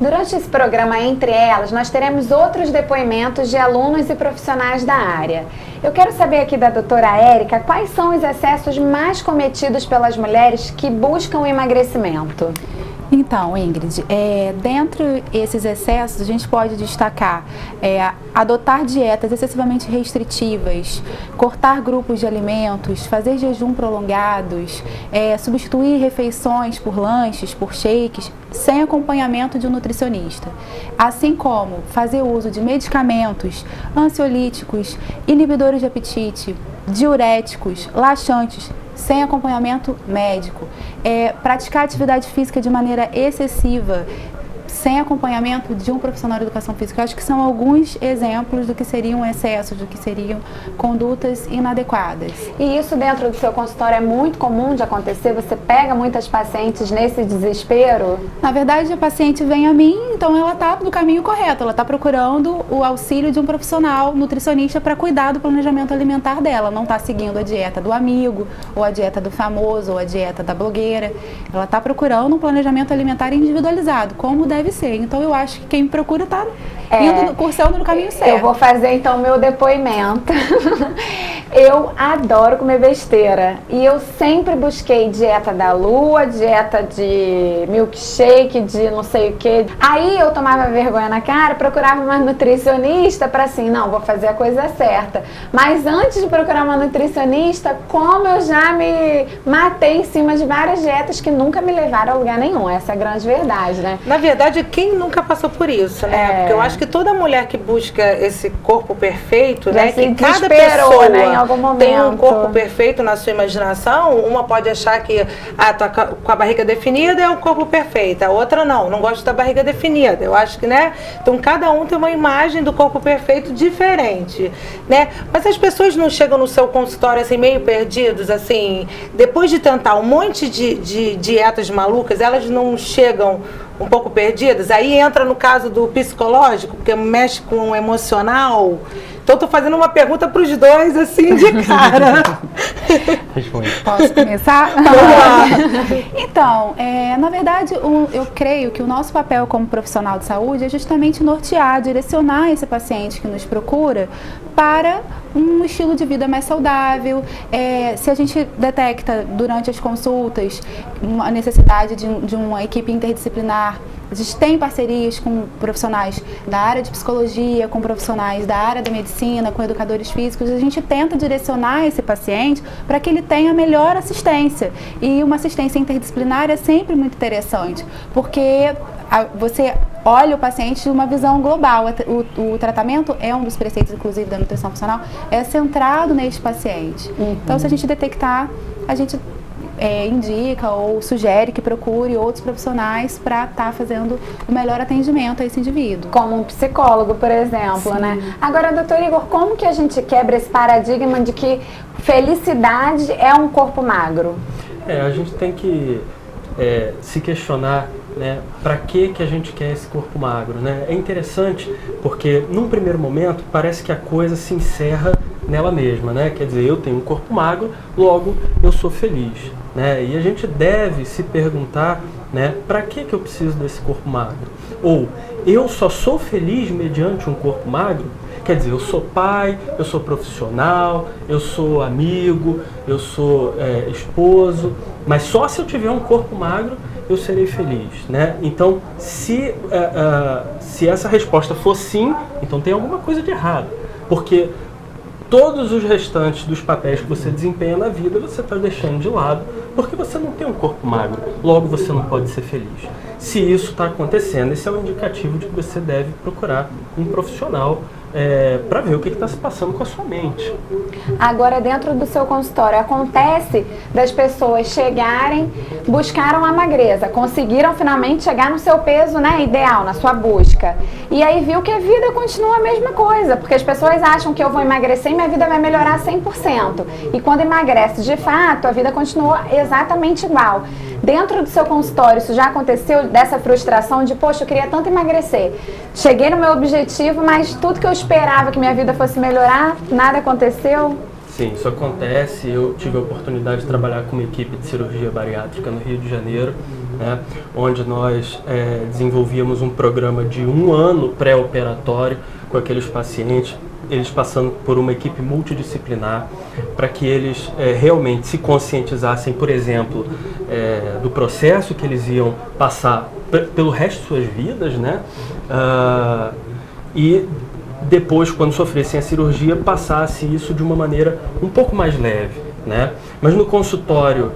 durante esse programa Entre Elas, nós teremos outros depoimentos de alunos e profissionais da área. Eu quero saber aqui da doutora Érica, quais são os excessos mais cometidos pelas mulheres que buscam o emagrecimento? Então, Ingrid, dentre esses excessos, a gente pode destacar adotar dietas excessivamente restritivas, cortar grupos de alimentos, fazer jejum prolongados, substituir refeições por lanches, por shakes, sem acompanhamento de um nutricionista. Assim como fazer uso de medicamentos ansiolíticos, inibidores de apetite, diuréticos, laxantes, sem acompanhamento médico, praticar atividade física de maneira excessiva, sem acompanhamento de um profissional de educação física. Eu acho que são alguns exemplos do que seriam excessos, do que seriam condutas inadequadas. E isso dentro do seu consultório é muito comum de acontecer? Você pega muitas pacientes nesse desespero? Na verdade, a paciente vem a mim, então ela está no caminho correto, ela está procurando o auxílio de um profissional nutricionista para cuidar do planejamento alimentar dela, não está seguindo a dieta do amigo, ou a dieta do famoso, ou a dieta da blogueira. Ela está procurando um planejamento alimentar individualizado, como deve ser. Então eu acho que quem me procura está cursando no caminho certo. Eu vou fazer então o meu depoimento. Eu adoro comer besteira e eu sempre busquei dieta da lua, dieta de milkshake, de não sei o que. Aí eu tomava vergonha na cara, procurava uma nutricionista para assim, não, vou fazer a coisa certa. Mas antes de procurar uma nutricionista, como eu já me matei em cima de várias dietas que nunca me levaram a lugar nenhum. Essa é a grande verdade, né? Na verdade, quem nunca passou por isso, né? Porque eu acho que toda mulher que busca esse corpo perfeito, já né? Que cada pessoa, né, em algum momento tem um corpo perfeito na sua imaginação. Uma pode achar que tá com a barriga definida é o corpo perfeito. A outra não gosta da barriga definida. Eu acho que, né? Então, cada um tem uma imagem do corpo perfeito diferente, né? Mas as pessoas não chegam no seu consultório assim, meio perdidos, assim, depois de tentar um monte de dietas malucas, elas não chegam um pouco perdidas? Aí entra no caso do psicológico, porque mexe com o emocional. Então, estou fazendo uma pergunta para os dois, assim, de cara. Posso começar? Então, na verdade, eu creio que o nosso papel como profissional de saúde é justamente nortear, direcionar esse paciente que nos procura para um estilo de vida mais saudável. Se a gente detecta durante as consultas a necessidade de uma equipe interdisciplinar, a gente tem parcerias com profissionais da área de psicologia, com profissionais da área da medicina, com educadores físicos. A gente tenta direcionar esse paciente para que ele tenha melhor assistência. E uma assistência interdisciplinar é sempre muito interessante, porque você olha o paciente de uma visão global. O tratamento é um dos preceitos, inclusive, da nutrição funcional, é centrado neste paciente. Então, se a gente detectar, a gente indica ou sugere que procure outros profissionais para estar fazendo o melhor atendimento a esse indivíduo. Como um psicólogo, por exemplo, Sim. né? Agora, doutor Igor, como que a gente quebra esse paradigma de que felicidade é um corpo magro? A gente tem que se questionar, né, para que a gente quer esse corpo magro, né? É interessante porque num primeiro momento parece que a coisa se encerra nela mesma, né? Quer dizer, eu tenho um corpo magro, logo eu sou feliz, né? E a gente deve se perguntar, né, para que eu preciso desse corpo magro? Ou eu só sou feliz mediante um corpo magro? Quer dizer, eu sou pai, eu sou profissional, eu sou amigo, eu sou esposo, mas só se eu tiver um corpo magro eu serei feliz, né? Então, se essa resposta for sim, então tem alguma coisa de errado, porque todos os restantes dos papéis que você desempenha na vida você está deixando de lado, porque você não tem um corpo magro, logo você não pode ser feliz. Se isso está acontecendo, esse é um indicativo de que você deve procurar um profissional para ver o que está se passando com a sua mente. Agora, dentro do seu consultório, acontece das pessoas chegarem, buscaram a magreza, conseguiram finalmente chegar no seu peso, né, ideal, na sua busca. E aí viu que a vida continua a mesma coisa, porque as pessoas acham que eu vou emagrecer e minha vida vai melhorar 100%. E quando emagrece de fato, a vida continua exatamente igual. Dentro do seu consultório, isso já aconteceu, dessa frustração de, poxa, eu queria tanto emagrecer. Cheguei no meu objetivo, mas tudo que eu esperava que minha vida fosse melhorar, nada aconteceu? Sim, isso acontece. Eu tive a oportunidade de trabalhar com uma equipe de cirurgia bariátrica no Rio de Janeiro, né, onde nós desenvolvíamos um programa de 1 ano pré-operatório com aqueles pacientes, eles passando por uma equipe multidisciplinar, para que eles realmente se conscientizassem, por exemplo, do processo que eles iam passar pelo resto de suas vidas, né? E depois, quando sofressem a cirurgia, passasse isso de uma maneira um pouco mais leve, né? Mas no consultório,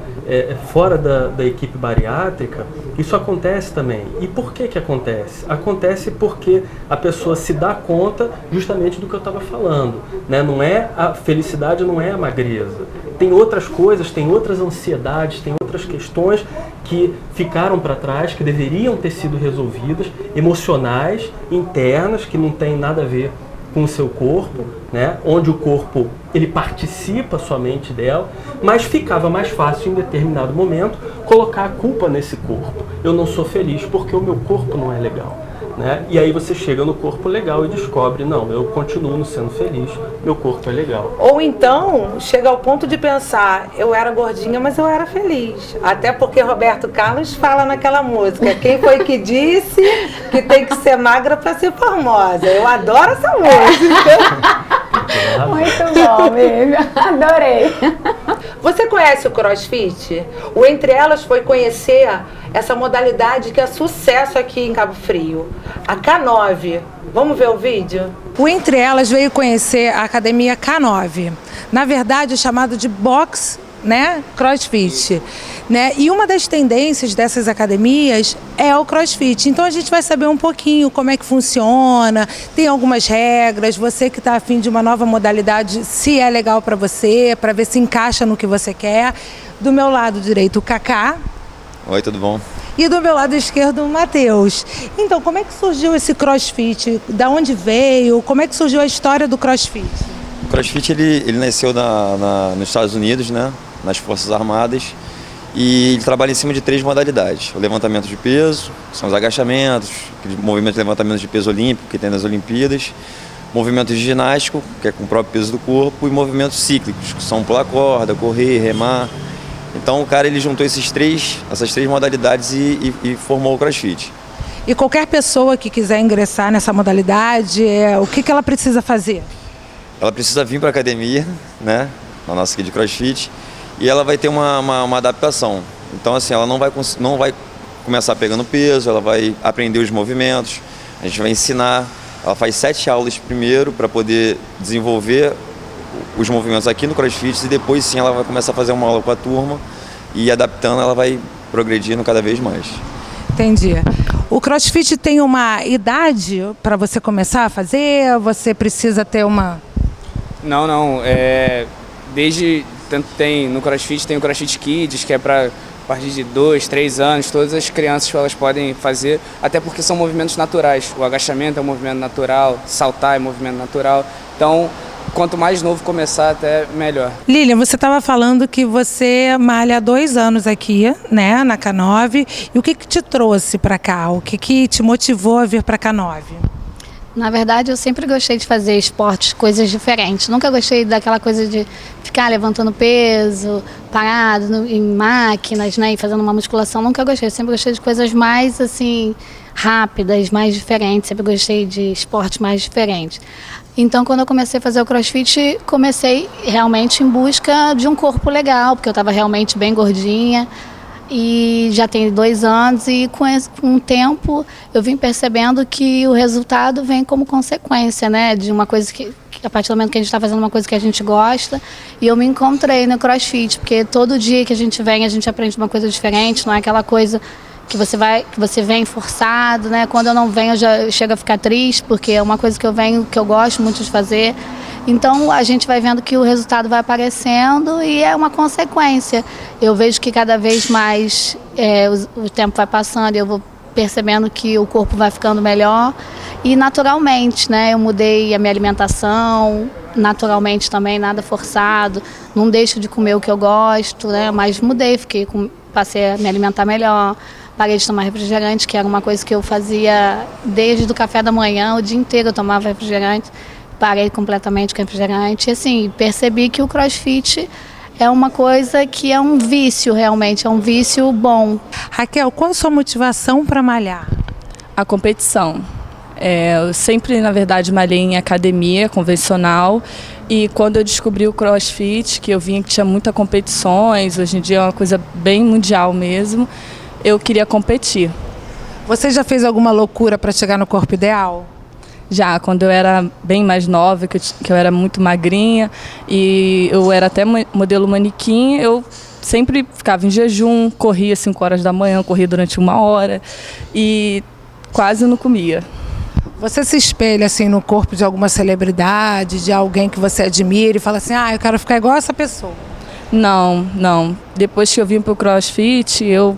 fora da equipe bariátrica, isso acontece também. E por que acontece? Acontece porque a pessoa se dá conta justamente do que eu estava falando, né? Não é a felicidade, não é a magreza. Tem outras coisas, tem outras ansiedades, tem outras questões que ficaram para trás, que deveriam ter sido resolvidas, emocionais, internas, que não tem nada a ver com o seu corpo, né? Onde o corpo ele participa somente dela, mas ficava mais fácil em determinado momento colocar a culpa nesse corpo. Eu não sou feliz porque o meu corpo não é legal, né? E aí você chega no corpo legal e descobre, não, eu continuo não sendo feliz, meu corpo é legal. Ou então, chega ao ponto de pensar, eu era gordinha, mas eu era feliz. Até porque Roberto Carlos fala naquela música, quem foi que disse que tem que ser magra para ser famosa? Eu adoro essa música. Muito bom, Vivi. Adorei. Você conhece o CrossFit? O Entre Elas foi conhecer essa modalidade que é sucesso aqui em Cabo Frio, a K9. Vamos ver o vídeo? O Entre Elas veio conhecer a academia K9. Na verdade, é chamado de box, né, CrossFit, né? E uma das tendências dessas academias é o CrossFit. Então a gente vai saber um pouquinho como é que funciona, tem algumas regras, você que está afim de uma nova modalidade, se é legal para você, para ver se encaixa no que você quer. Do meu lado direito, o Kaká. Oi, tudo bom? E do meu lado esquerdo, o Matheus. Então, como é que surgiu esse CrossFit? Da onde veio? Como é que surgiu a história do CrossFit? O CrossFit ele nasceu nos Estados Unidos, né? Nas Forças Armadas, e ele trabalha em cima de 3 modalidades: o levantamento de peso, que são os agachamentos, aquele movimento de levantamento de peso olímpico que tem nas Olimpíadas, movimento de ginástico, que é com o próprio peso do corpo, e movimentos cíclicos, que são pular corda, correr, remar. Então o cara ele juntou essas três modalidades e formou o CrossFit. E qualquer pessoa que quiser ingressar nessa modalidade, o que ela precisa fazer? Ela precisa vir para a academia, né? Na nossa aqui de CrossFit. E ela vai ter uma adaptação. Então, assim, ela não vai começar pegando peso, ela vai aprender os movimentos, a gente vai ensinar. Ela faz 7 aulas primeiro para poder desenvolver os movimentos aqui no CrossFit e depois sim ela vai começar a fazer uma aula com a turma e adaptando ela vai progredindo cada vez mais. Entendi. O CrossFit tem uma idade para você começar a fazer? Você precisa ter uma... Não. Tanto tem no CrossFit, tem o CrossFit Kids, que é para a partir de 2, 3 anos, todas as crianças elas podem fazer, até porque são movimentos naturais. O agachamento é um movimento natural, saltar é um movimento natural. Então, quanto mais novo começar, até melhor. Lilian, você estava falando que você malha há 2 anos aqui, né, na K9. E o que te trouxe para cá? O que te motivou a vir para a K9? Na verdade, eu sempre gostei de fazer esportes, coisas diferentes. Nunca gostei daquela coisa de ficar levantando peso, parado em máquinas, né, e fazendo uma musculação. Nunca gostei. Eu sempre gostei de coisas mais, assim, rápidas, mais diferentes. Sempre gostei de esportes mais diferentes. Então, quando eu comecei a fazer o CrossFit, comecei realmente em busca de um corpo legal, porque eu estava realmente bem gordinha. E já tem 2 anos e com o tempo eu vim percebendo que o resultado vem como consequência, né, de uma coisa que a partir do momento que a gente está fazendo uma coisa que a gente gosta. E eu me encontrei no CrossFit, porque todo dia que a gente vem a gente aprende uma coisa diferente, não é aquela coisa que você vem forçado, né? Quando eu não venho eu já chego a ficar triste, porque é uma coisa que eu venho, que eu gosto muito de fazer. Então a gente vai vendo que o resultado vai aparecendo e é uma consequência. Eu vejo que cada vez mais o tempo vai passando e eu vou percebendo que o corpo vai ficando melhor. E naturalmente, né? Eu mudei a minha alimentação, naturalmente também, nada forçado. Não deixo de comer o que eu gosto, né? Mas mudei, passei a me alimentar melhor. Parei de tomar refrigerante, que era uma coisa que eu fazia desde o café da manhã, o dia inteiro eu tomava refrigerante. parei completamente com refrigerante. E, assim, percebi que o CrossFit é uma coisa que é um vício, realmente, é um vício bom. Raquel, qual a sua motivação para malhar? A competição. Eu sempre, na verdade, malhei em academia convencional e quando eu descobri o CrossFit, que eu vi que tinha muitas competições, hoje em dia é uma coisa bem mundial mesmo, eu queria competir. Você já fez alguma loucura para chegar no corpo ideal? Já, quando eu era bem mais nova, que eu era muito magrinha e eu era até modelo manequim, eu sempre ficava em jejum, corria às 5 horas da manhã, corria durante 1 hora e quase não comia. Você se espelha assim no corpo de alguma celebridade, de alguém que você admira e fala assim, eu quero ficar igual essa pessoa? Não. Depois que eu vim para o CrossFit, eu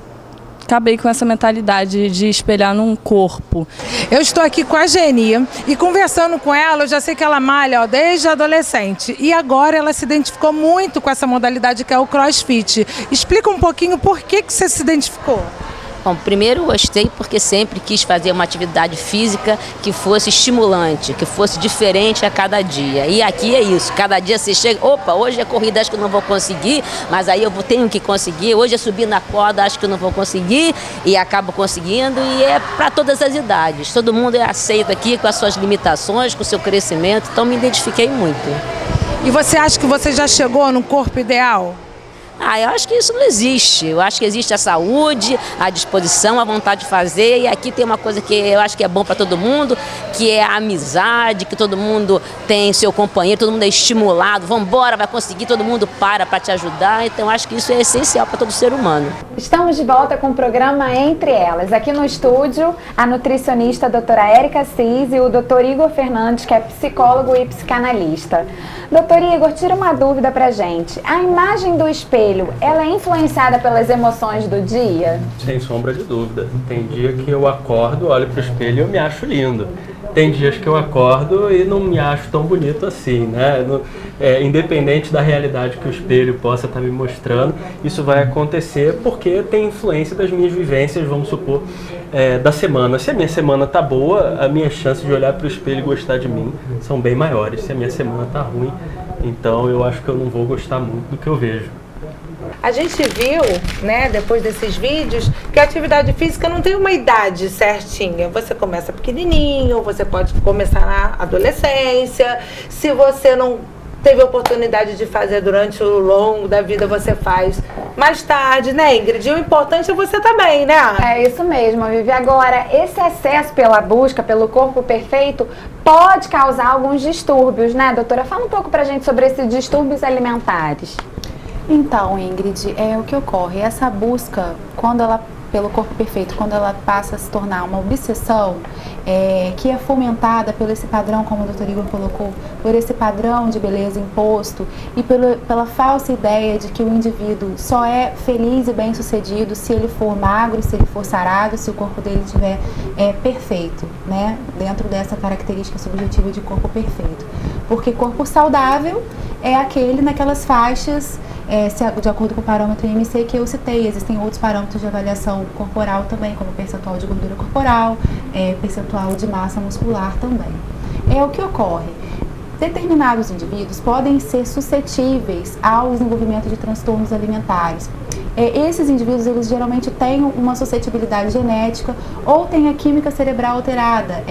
acabei com essa mentalidade de espelhar num corpo. Eu estou aqui com a Geni e conversando com ela, eu já sei que ela malha desde adolescente. E agora ela se identificou muito com essa modalidade que é o CrossFit. Explica um pouquinho por que você se identificou. Bom, primeiro gostei porque sempre quis fazer uma atividade física que fosse estimulante, que fosse diferente a cada dia. E aqui é isso, cada dia você chega, hoje é corrida, acho que eu não vou conseguir, mas aí eu tenho que conseguir. Hoje é subir na corda, acho que eu não vou conseguir e acabo conseguindo. E é para todas as idades, todo mundo é aceito aqui com as suas limitações, com o seu crescimento, então me identifiquei muito. E você acha que você já chegou no corpo ideal? Eu acho que isso não existe. Eu acho que existe a saúde, a disposição, a vontade de fazer. E aqui tem uma coisa que eu acho que é bom para todo mundo, que é a amizade, que todo mundo tem seu companheiro, todo mundo é estimulado. Vamos embora, vai conseguir, todo mundo para te ajudar. Então, eu acho que isso é essencial para todo ser humano. Estamos de volta com o programa Entre Elas. Aqui no estúdio, a nutricionista doutora Érica Assis e o doutor Igor Fernandes, que é psicólogo e psicanalista. Doutor Igor, tira uma dúvida pra gente. A imagem do espelho, ela é influenciada pelas emoções do dia? Sem sombra de dúvida. Tem dia que eu acordo, olho pro espelho e eu me acho lindo. Tem dias que eu acordo e não me acho tão bonito assim, né? Independente da realidade que o espelho possa estar me mostrando, isso vai acontecer porque tem influência das minhas vivências, vamos supor, da semana. Se a minha semana tá boa, a minha chance de olhar para o espelho e gostar de mim são bem maiores. Se a minha semana tá ruim, então eu acho que eu não vou gostar muito do que eu vejo. A gente viu, né, depois desses vídeos, que a atividade física não tem uma idade certinha. Você começa pequenininho, você pode começar na adolescência. Se você não teve oportunidade de fazer durante o longo da vida, você faz mais tarde, né, Ingrid? E o importante é você também, né? É isso mesmo, Vivi. Agora, esse excesso pela busca, pelo corpo perfeito, pode causar alguns distúrbios, né, doutora? Fala um pouco pra gente sobre esses distúrbios alimentares. Então, Ingrid, o que ocorre? Essa busca, pelo corpo perfeito, quando ela passa a se tornar uma obsessão, que é fomentada por esse padrão, como o Dr. Igor colocou, por esse padrão de beleza imposto e pela falsa ideia de que o indivíduo só é feliz e bem-sucedido se ele for magro, se ele for sarado, se o corpo dele estiver perfeito, né? Dentro dessa característica subjetiva de corpo perfeito. Porque corpo saudável é aquele naquelas faixas, de acordo com o parâmetro IMC que eu citei. Existem outros parâmetros de avaliação corporal também, como percentual de gordura corporal, percentual de massa muscular também. O que ocorre? Determinados indivíduos podem ser suscetíveis ao desenvolvimento de transtornos alimentares. Esses indivíduos, eles geralmente têm uma suscetibilidade genética ou têm a química cerebral alterada.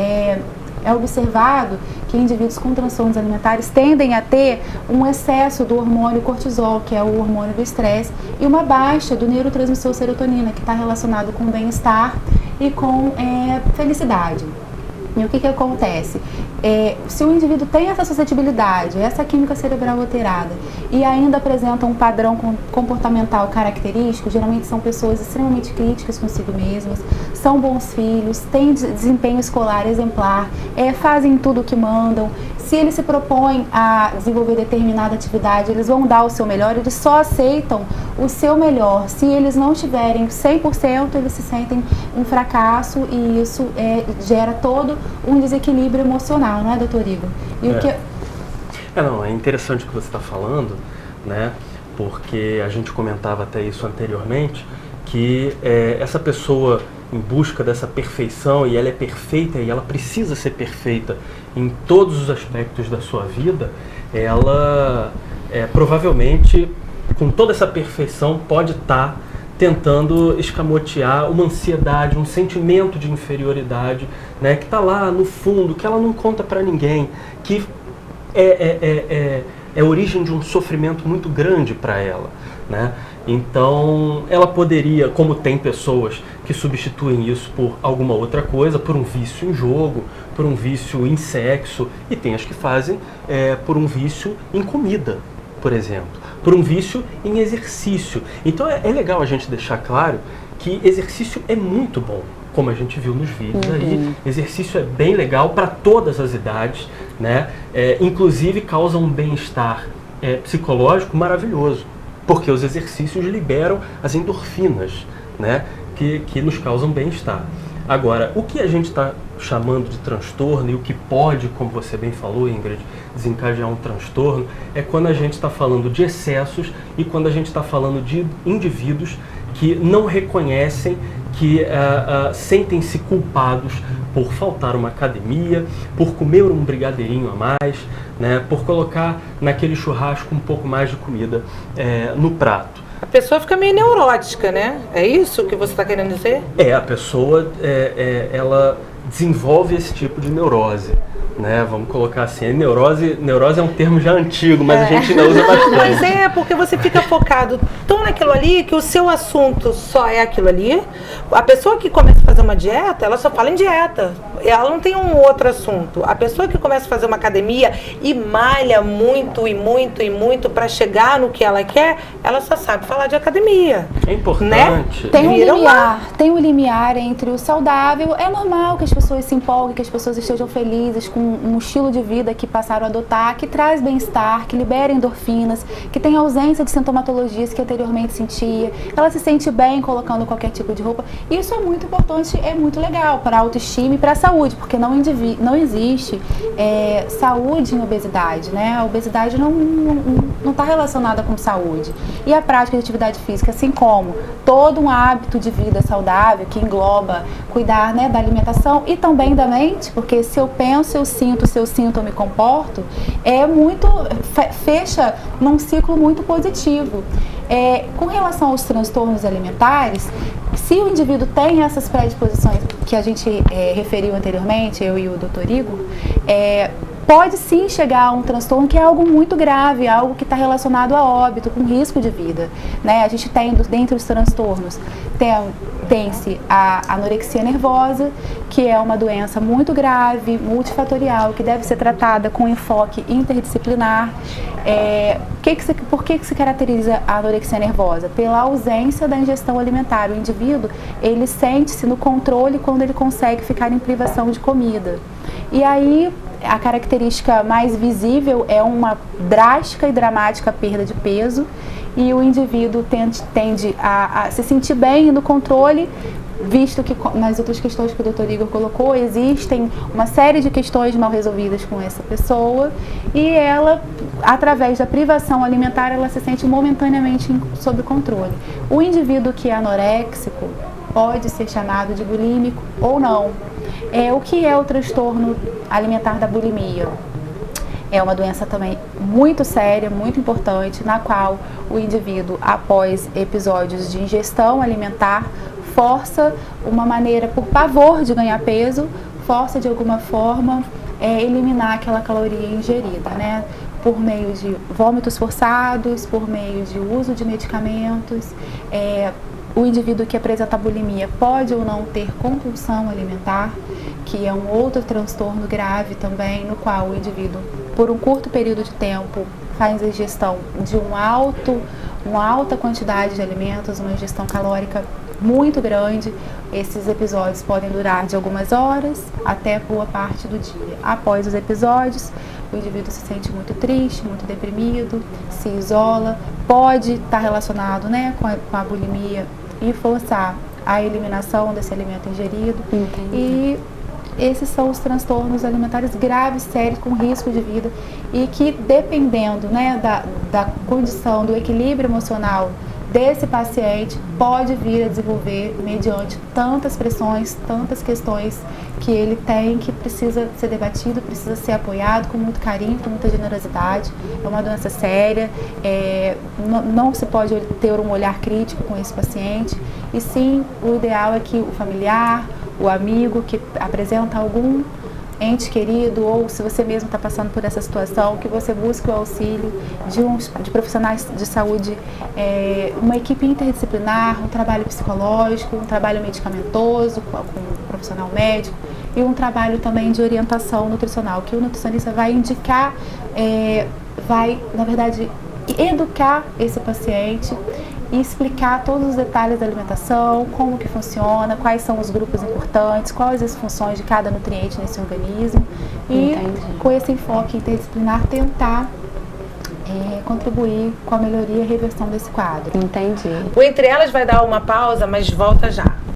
É observado que indivíduos com transtornos alimentares tendem a ter um excesso do hormônio cortisol, que é o hormônio do estresse, e uma baixa do neurotransmissor serotonina, que está relacionado com bem-estar e com felicidade. E o que acontece? Se o indivíduo tem essa suscetibilidade, essa química cerebral alterada e ainda apresenta um padrão comportamental característico, geralmente são pessoas extremamente críticas consigo mesmas, são bons filhos, têm desempenho escolar exemplar, fazem tudo o que mandam. Se eles se propõem a desenvolver determinada atividade, eles vão dar o seu melhor, eles só aceitam o seu melhor. Se eles não tiverem 100%, eles se sentem um fracasso e isso gera todo um desequilíbrio emocional, né, doutor Igor? É interessante o que você está falando, né? Porque a gente comentava até isso anteriormente, que essa pessoa em busca dessa perfeição, e ela é perfeita e ela precisa ser perfeita em todos os aspectos da sua vida, ela provavelmente, com toda essa perfeição, pode estar tentando escamotear uma ansiedade, um sentimento de inferioridade, né, que está lá no fundo, que ela não conta para ninguém, que é origem de um sofrimento muito grande para ela, né? Então, ela poderia, como tem pessoas que substituem isso por alguma outra coisa, por um vício em jogo, por um vício em sexo, e tem as que fazem por um vício em comida, por exemplo, por um vício em exercício. Então, é legal a gente deixar claro que exercício é muito bom, como a gente viu nos vídeos aí. Exercício é bem legal para todas as idades, né? Inclusive causa um bem-estar psicológico maravilhoso, porque os exercícios liberam as endorfinas, né? Que nos causam bem-estar. Agora, o que a gente está chamando de transtorno e o que pode, como você bem falou, Ingrid, desencadear um transtorno, é quando a gente está falando de excessos e quando a gente está falando de indivíduos que não reconhecem, que sentem-se culpados por faltar uma academia, por comer um brigadeirinho a mais, né, por colocar naquele churrasco um pouco mais de comida no prato. A pessoa fica meio neurótica, né? É isso que você está querendo dizer? A pessoa ela desenvolve esse tipo de neurose, né? Vamos colocar assim, neurose é um termo já antigo, mas a gente ainda usa bastante. Mas porque você fica focado tão naquilo ali que o seu assunto só é aquilo ali. A pessoa que começa a fazer uma dieta, ela só fala em dieta. Ela não tem um outro assunto. A pessoa que começa a fazer uma academia e malha muito e muito e muito para chegar no que ela quer, ela só sabe falar de academia. É importante. Né? Tem um limiar entre o saudável. É normal que as pessoas se empolguem, que as pessoas estejam felizes com um estilo de vida que passaram a adotar, que traz bem-estar, que libera endorfinas, que tem ausência de sintomatologias que anteriormente sentia. Ela se sente bem colocando qualquer tipo de roupa. Isso é muito importante, é muito legal para a autoestima e para a saúde, porque não existe saúde em obesidade, né? A obesidade não está relacionada com saúde. E a prática de atividade física, assim como todo um hábito de vida saudável, que engloba cuidar, né, da alimentação e também da mente, porque se eu penso, eu sinto, se eu sinto, eu me comporto, fecha num ciclo muito positivo. Com relação aos transtornos alimentares, se o indivíduo tem essas predisposições que a gente referiu anteriormente, eu e o Dr. Igor, pode sim chegar a um transtorno que é algo muito grave, algo que está relacionado a óbito, com risco de vida, né? A gente tem, dentre os transtornos, tem-se a anorexia nervosa, que é uma doença muito grave, multifatorial, que deve ser tratada com enfoque interdisciplinar. Por que se caracteriza a anorexia nervosa? Pela ausência da ingestão alimentar. O indivíduo, ele sente-se no controle quando ele consegue ficar em privação de comida. E aí, a característica mais visível é uma drástica e dramática perda de peso, e o indivíduo tende a se sentir bem no controle, visto que nas outras questões que o Dr. Igor colocou, existem uma série de questões mal resolvidas com essa pessoa, e ela, através da privação alimentar, ela se sente momentaneamente sob controle. O indivíduo que é anoréxico pode ser chamado de bulímico ou não. O que é o transtorno alimentar da bulimia? É uma doença também muito séria, muito importante, na qual o indivíduo, após episódios de ingestão alimentar, força uma maneira, por pavor de ganhar peso, força de alguma forma eliminar aquela caloria ingerida, né? Por meio de vômitos forçados, por meio de uso de medicamentos. O indivíduo que apresenta bulimia pode ou não ter compulsão alimentar, que é um outro transtorno grave também, no qual o indivíduo, por um curto período de tempo, faz a ingestão de uma alta quantidade de alimentos, uma ingestão calórica muito grande. Esses episódios podem durar de algumas horas até boa parte do dia. Após os episódios, o indivíduo se sente muito triste, muito deprimido, se isola, pode estar relacionado, né, com a bulimia e forçar a eliminação desse alimento ingerido. Entendi. E esses são os transtornos alimentares graves, sérios, com risco de vida, e que, dependendo, né, da condição, do equilíbrio emocional desse paciente pode vir a desenvolver mediante tantas pressões, tantas questões que ele tem, que precisa ser debatido, precisa ser apoiado com muito carinho, com muita generosidade. É uma doença séria, não se pode ter um olhar crítico com esse paciente, e sim, o ideal é que o familiar, o amigo que apresenta algum ente querido, ou se você mesmo está passando por essa situação, que você busque o auxílio de profissionais de saúde, uma equipe interdisciplinar, um trabalho psicológico, um trabalho medicamentoso com um profissional médico, e um trabalho também de orientação nutricional, que o nutricionista vai indicar, vai, na verdade, educar esse paciente e explicar todos os detalhes da alimentação, como que funciona, quais são os grupos importantes, quais as funções de cada nutriente nesse organismo. E com esse enfoque interdisciplinar tentar contribuir com a melhoria e reversão desse quadro. Entendi. O Entre Elas vai dar uma pausa, mas volta já.